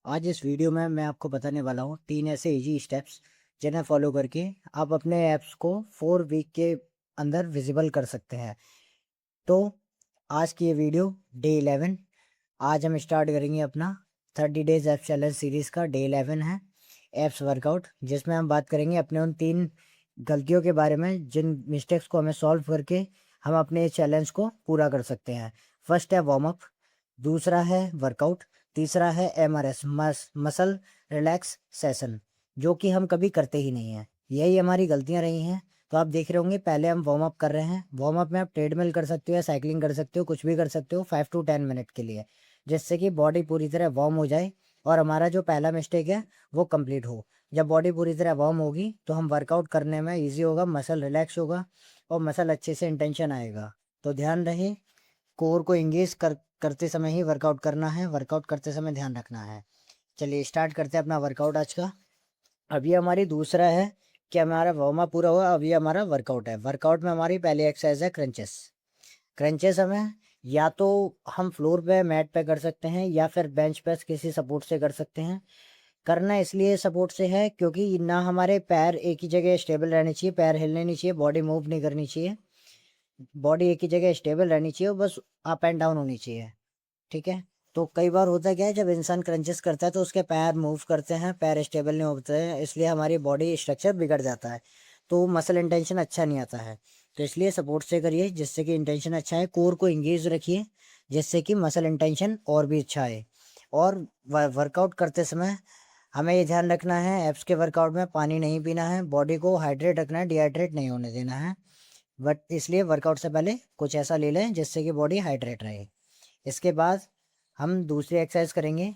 आज इस वीडियो में मैं आपको बताने वाला हूँ 3 ऐसे इजी स्टेप्स जिन्हें फॉलो करके आप अपने ऐप्स को 4 वीक के अंदर विजिबल कर सकते हैं। तो आज की ये वीडियो डे 11। आज हम स्टार्ट करेंगे अपना 30 डेज ऐप चैलेंज सीरीज का डे 11 है एप्स वर्कआउट, जिसमें हम बात करेंगे अपने उन 3 गलतियों के बारे में जिन मिस्टेक्स को हमें सॉल्व करके हम अपने इस चैलेंज को पूरा कर सकते हैं। फर्स्ट है वार्म अप, दूसरा है वर्कआउट, तीसरा है एमआरएस मसल रिलैक्स सेशन, जो कि हम कभी करते ही नहीं हैं। यही हमारी गलतियां रही हैं। तो आप देख रहे होंगे पहले हम वार्म अप कर रहे हैं। वार्म अप में आप ट्रेडमिल कर सकते हो या साइकिलिंग कर सकते हो, कुछ भी कर सकते हो 5 to 10 मिनट के लिए, जिससे कि बॉडी पूरी तरह वार्म हो जाए और हमारा जो पहला मिस्टेक है वो कंप्लीट हो। जब बॉडी पूरी तरह वार्म होगी तो हम वर्कआउट करने में ईजी होगा, मसल रिलैक्स होगा और मसल अच्छे से इंटेंशन आएगा। तो ध्यान रहे, कोर को एंगेज करते समय ही वर्कआउट करना है, वर्कआउट करते समय ध्यान रखना है। चलिए स्टार्ट करते हैं अपना वर्कआउट आज का। अभी हमारी दूसरा है कि हमारा वार्म अप पूरा हुआ, अभी हमारा वर्कआउट है। वर्कआउट में हमारी पहली एक्सरसाइज है क्रंचेस। क्रंचेस हमें या तो हम फ्लोर पे मैट पे कर सकते हैं या फिर बेंच पे किसी सपोर्ट से कर सकते हैं। करना इसलिए सपोर्ट से है क्योंकि ना हमारे पैर एक ही जगह स्टेबल रहने चाहिए, पैर हिलने नहीं चाहिए, बॉडी मूव नहीं करनी चाहिए। बॉडी एक ही जगह स्टेबल रहनी चाहिए और बस अप एंड डाउन होनी चाहिए। ठीक है। तो कई बार होता क्या है, जब इंसान क्रंचेस करता है तो उसके पैर मूव करते हैं, पैर स्टेबल नहीं होते हैं, इसलिए हमारी बॉडी स्ट्रक्चर बिगड़ जाता है। तो मसल इंटेंशन अच्छा नहीं आता है। तो इसलिए सपोर्ट से करिए जिससे कि इंटेंशन अच्छा है। कोर को इंगेज रखिए जिससे कि मसल इंटेंशन और भी अच्छा है। और वर्कआउट करते समय हमें ये ध्यान रखना है, एब्स के वर्कआउट में पानी नहीं पीना है, बॉडी को हाइड्रेट रखना है, डिहाइड्रेट नहीं होने देना है। बट इसलिए वर्कआउट से पहले कुछ ऐसा ले लें जिससे कि बॉडी हाइड्रेट रहे। इसके बाद हम दूसरी एक्सरसाइज करेंगे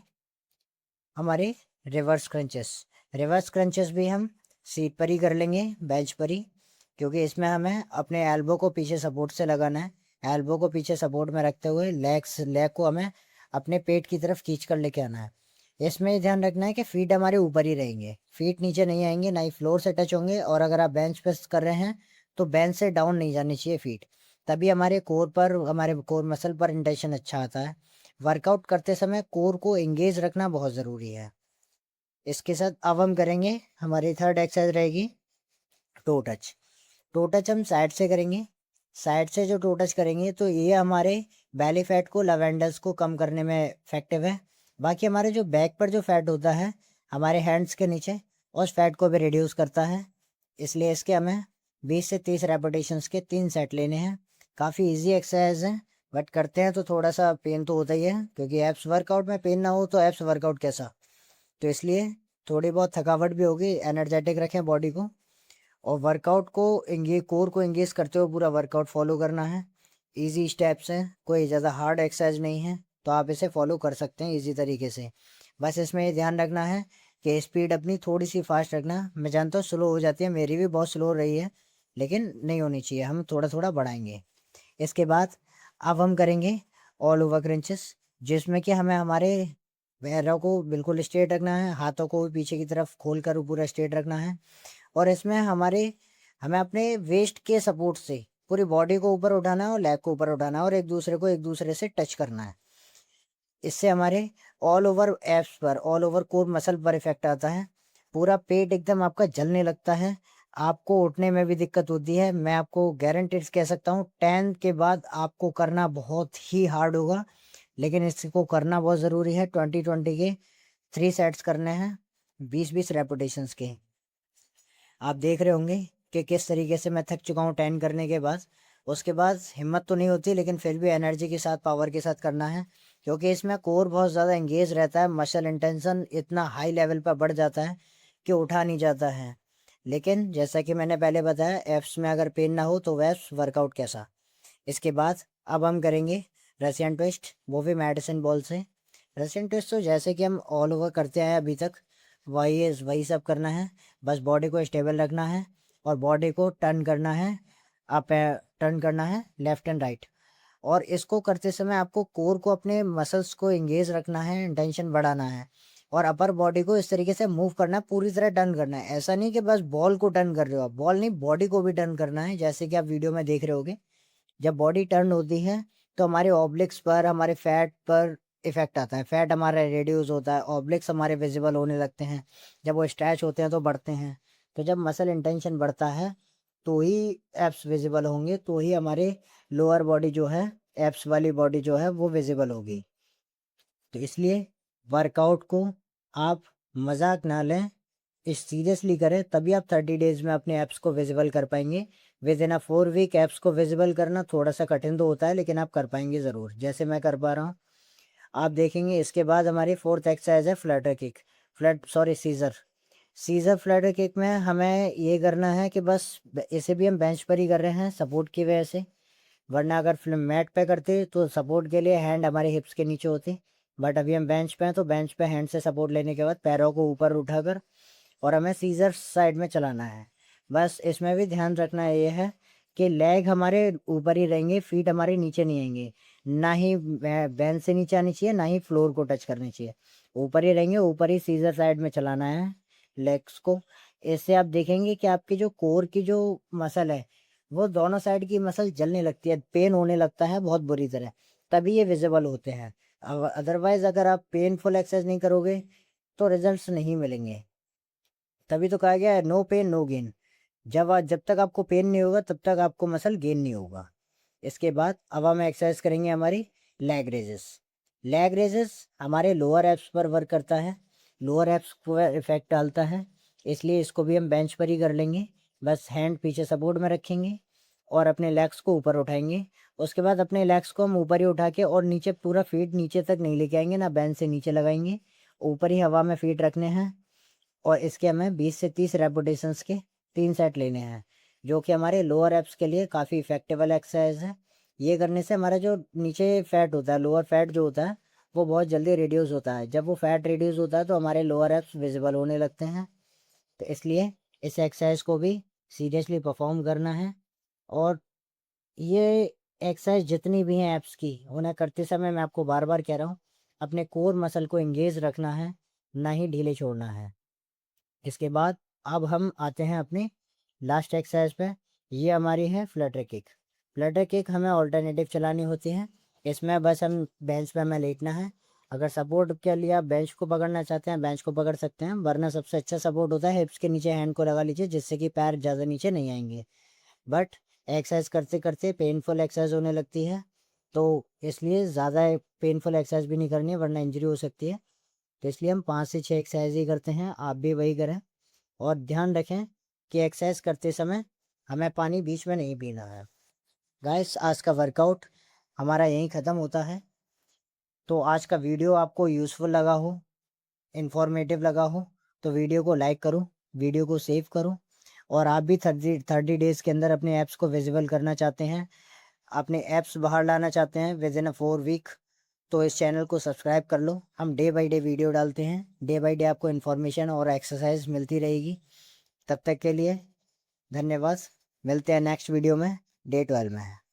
हमारे रिवर्स क्रंचेस। रिवर्स क्रंचेस भी हम सीट पर ही कर लेंगे, बेंच पर ही, क्योंकि इसमें हमें अपने एल्बो को पीछे सपोर्ट से लगाना है। एल्बो को पीछे सपोर्ट में रखते हुए लेग को हमें अपने पेट की तरफ खींच कर लेके आना है। इसमें ये ध्यान रखना है कि फीट हमारे ऊपर ही रहेंगे, फीट नीचे नहीं आएंगे, ना ही फ्लोर से टच होंगे। और अगर आप बेंच पे कर रहे हैं तो बेंच से डाउन नहीं जानी चाहिए फीट, तभी हमारे कोर मसल पर इंटेंशन अच्छा आता है। वर्कआउट करते समय कोर को एंगेज रखना बहुत ज़रूरी है। इसके साथ अब हम करेंगे, हमारी थर्ड एक्सरसाइज रहेगी टो टच। टो टच हम साइड से करेंगे। साइड से जो टो टच करेंगे तो ये हमारे बैली फैट को, लवेंडल्स को कम करने में इफेक्टिव है। बाकी हमारे जो बैक पर जो फैट होता है हमारे हैंड्स के नीचे, उस फैट को भी रिड्यूस करता है। इसलिए इसके हमें 20 से 30 रेपिटेशंस के 3 सेट लेने हैं। काफ़ी इजी एक्सरसाइज है, बट करते हैं तो थोड़ा सा पेन तो होता ही है, क्योंकि एप्स वर्कआउट में पेन ना हो तो एप्स वर्कआउट कैसा। तो इसलिए थोड़ी बहुत थकावट भी होगी, एनर्जेटिक रखें बॉडी को। और वर्कआउट को कोर को एंगेज करते हुए पूरा वर्कआउट फॉलो करना है। इजी स्टेप्स हैं, कोई ज़्यादा हार्ड एक्सरसाइज नहीं है, तो आप इसे फॉलो कर सकते हैं इजी तरीके से। बस इसमें ये ध्यान रखना है कि स्पीड अपनी थोड़ी सी फास्ट रखना। मैं जानता हूँ स्लो हो जाती है, मेरी भी बहुत स्लो रही है, लेकिन नहीं होनी चाहिए, हम थोड़ा थोड़ा बढ़ाएंगे। इसके बाद अब हम करेंगे ऑल ओवर क्रंचेस, जिसमें कि हमें हमारे पैरों को बिल्कुल स्ट्रेट रखना है, हाथों को भी पीछे की तरफ खोल कर पूरा स्ट्रेट रखना है। और इसमें हमें अपने वेस्ट के सपोर्ट से पूरी बॉडी को ऊपर उठाना है और लेग को ऊपर उठाना है और एक दूसरे से टच करना है। इससे हमारे ऑल ओवर एब्स पर, ऑल ओवर कोर मसल पर इफेक्ट आता है। पूरा पेट एकदम आपका जलने लगता है, आपको उठने में भी दिक्कत होती है। मैं आपको गारंटीड कह सकता हूँ 10 के बाद आपको करना बहुत ही हार्ड होगा, लेकिन इसको करना बहुत ज़रूरी है। 20-20 के 3 सेट्स करने हैं, 20-20 रेपुटेशंस के। आप देख रहे होंगे कि किस तरीके से मैं थक चुका हूँ 10 करने के बाद। उसके बाद हिम्मत तो नहीं होती, लेकिन फिर भी एनर्जी के साथ, पावर के साथ करना है, क्योंकि इसमें कोर बहुत ज़्यादा एंगेज रहता है। मसल इंटेंशन इतना हाई लेवल पर बढ़ जाता है कि उठा नहीं जाता है। लेकिन जैसा कि मैंने पहले बताया, एप्स में अगर पेन ना हो तो वेप्स वर्कआउट कैसा। इसके बाद अब हम करेंगे रशियन ट्विस्ट, वो भी मेडिसिन बॉल से। रशियन ट्विस्ट तो जैसे कि हम ऑल ओवर करते आए अभी तक, वही सब करना है। बस बॉडी को स्टेबल रखना है और बॉडी को टर्न करना है, अप टर्न करना है लेफ्ट एंड राइट। और इसको करते समय आपको कोर को, अपने मसल्स को एंगेज रखना है, इंटेंशन बढ़ाना है और अपर बॉडी को इस तरीके से मूव करना है, पूरी तरह टर्न करना है। ऐसा नहीं कि बस बॉल को टर्न कर रहे हो आप, बॉल नहीं, बॉडी को भी टर्न करना है, जैसे कि आप वीडियो में देख रहे होगे। जब बॉडी टर्न होती है तो हमारे ऑब्लिक्स पर, हमारे फैट पर इफेक्ट आता है, फैट हमारा रिड्यूस होता है, ऑब्लिक्स हमारे विजिबल होने लगते हैं, जब वो स्ट्रेच होते हैं तो बढ़ते हैं। तो जब मसल इंटेंशन बढ़ता है तो ही एप्स विजिबल होंगे, तो ही हमारे लोअर बॉडी जो है, एप्स वाली बॉडी जो है वो विजिबल होगी। तो इसलिए वर्कआउट को आप मजाक ना लें, इस सीरियसली करें, तभी आप 30 डेज में अपने ऐप्स को विजिबल कर पाएंगे। With in a 4 week apps को विजिबल करना थोड़ा सा कठिन तो होता है, लेकिन आप कर पाएंगे ज़रूर, जैसे मैं कर पा रहा हूँ। आप देखेंगे इसके बाद हमारी 4th एक्सरसाइज है flutter kick, scissor. Scissor flutter kick में हमें ये करना है कि बस इसे भी हम बेंच पर ही कर रहे हैं सपोर्ट की वजह से, वरना अगर फिल्म मैट पे करते तो सपोर्ट के लिए हैंड हमारे हिप्स के नीचे होते। बट अभी हम बेंच पे हैं, तो बेंच पे हैंड से सपोर्ट लेने के बाद पैरों को ऊपर उठाकर और हमें सीजर साइड में चलाना है। बस इसमें भी ध्यान रखना ये है कि लेग हमारे ऊपर ही रहेंगे, फीट हमारे नीचे नहीं आएंगे, ना ही बेंच से नीचे आनी चाहिए, ना ही फ्लोर को टच करनी चाहिए, ऊपर ही रहेंगे, ऊपर ही सीजर साइड में चलाना है लेग्स को। इससे आप देखेंगे कि आपकी जो कोर की जो मसल है, वो दोनों साइड की मसल जलने लगती है, पेन होने लगता है बहुत बुरी तरह, तभी ये विजिबल होते हैं। अदरवाइज अगर आप पेनफुल एक्सरसाइज नहीं करोगे तो रिजल्ट्स नहीं मिलेंगे। तभी तो कहा गया है नो पेन नो गेन। जब तक आपको पेन नहीं होगा तब तक आपको मसल गेन नहीं होगा। इसके बाद अब हम एक्सरसाइज करेंगे हमारी लेग रेजेस। लेग रेजेस हमारे लोअर एब्स पर वर्क करता है, लोअर एब्स पर इफेक्ट डालता है, इसलिए इसको भी हम बेंच पर ही कर लेंगे। बस हैंड पीछे सपोर्ट में रखेंगे और अपने लेग्स को ऊपर उठाएंगे। उसके बाद अपने लेग्स को हम ऊपर ही उठा के और नीचे पूरा फीट नीचे तक नहीं लेके आएंगे, ना बेंच से नीचे लगाएंगे, ऊपर ही हवा में फीट रखने हैं। और इसके हमें 20 से 30 रेपिटेशंस के 3 सेट लेने हैं, जो कि हमारे लोअर एब्स के लिए काफ़ी इफेक्टिवल एक्सरसाइज है। ये करने से हमारा जो नीचे फैट होता है, लोअर फैट जो होता है, वो बहुत जल्दी रिड्यूस होता है। जब वो फैट रिड्यूस होता है तो हमारे लोअर एब्स विजिबल होने लगते हैं। तो इसलिए इस एक्सरसाइज को भी सीरियसली परफॉर्म करना है। और ये एक्सरसाइज जितनी भी हैं एप्स की, उन्हें करते समय मैं आपको बार बार कह रहा हूँ, अपने कोर मसल को इंगेज रखना है, ना ही ढीले छोड़ना है। इसके बाद अब हम आते हैं अपनी लास्ट एक्सरसाइज पे। ये हमारी है फ्लटर किक। फ्लटर किक हमें ऑल्टरनेटिव चलानी होती है। इसमें बस हम बेंच पे हमें लेटना है। अगर सपोर्ट के लिए आप बेंच को पकड़ना चाहते हैं, बेंच को पकड़ सकते हैं, वरना सबसे अच्छा सपोर्ट होता है हिप्स के नीचे हैंड को लगा लीजिए, जिससे कि पैर ज़्यादा नीचे नहीं आएंगे। बट एक्सरसाइज करते करते पेनफुल एक्सरसाइज होने लगती है, तो इसलिए ज़्यादा पेनफुल एक्सरसाइज भी नहीं करनी है, वरना इंजरी हो सकती है। तो इसलिए हम 5 से 6 एक्सरसाइज ही करते हैं, आप भी वही करें। और ध्यान रखें कि एक्सरसाइज करते समय हमें पानी बीच में नहीं पीना है। गाइस, आज का वर्कआउट हमारा यहीं ख़त्म होता है। तो आज का वीडियो आपको यूज़फुल लगा हो, इन्फॉर्मेटिव लगा हो, तो वीडियो को लाइक करो, वीडियो को सेव करो। और आप भी 30 डेज़ के अंदर अपने ऐप्स को विजिबल करना चाहते हैं, अपने ऐप्स बाहर लाना चाहते हैं विद इन अ 4 वीक, तो इस चैनल को सब्सक्राइब कर लो। हम डे बाई डे वीडियो डालते हैं, डे बाई डे आपको इन्फॉर्मेशन और एक्सरसाइज मिलती रहेगी। तब तक के लिए धन्यवाद। मिलते हैं नेक्स्ट वीडियो में, डे 12 में।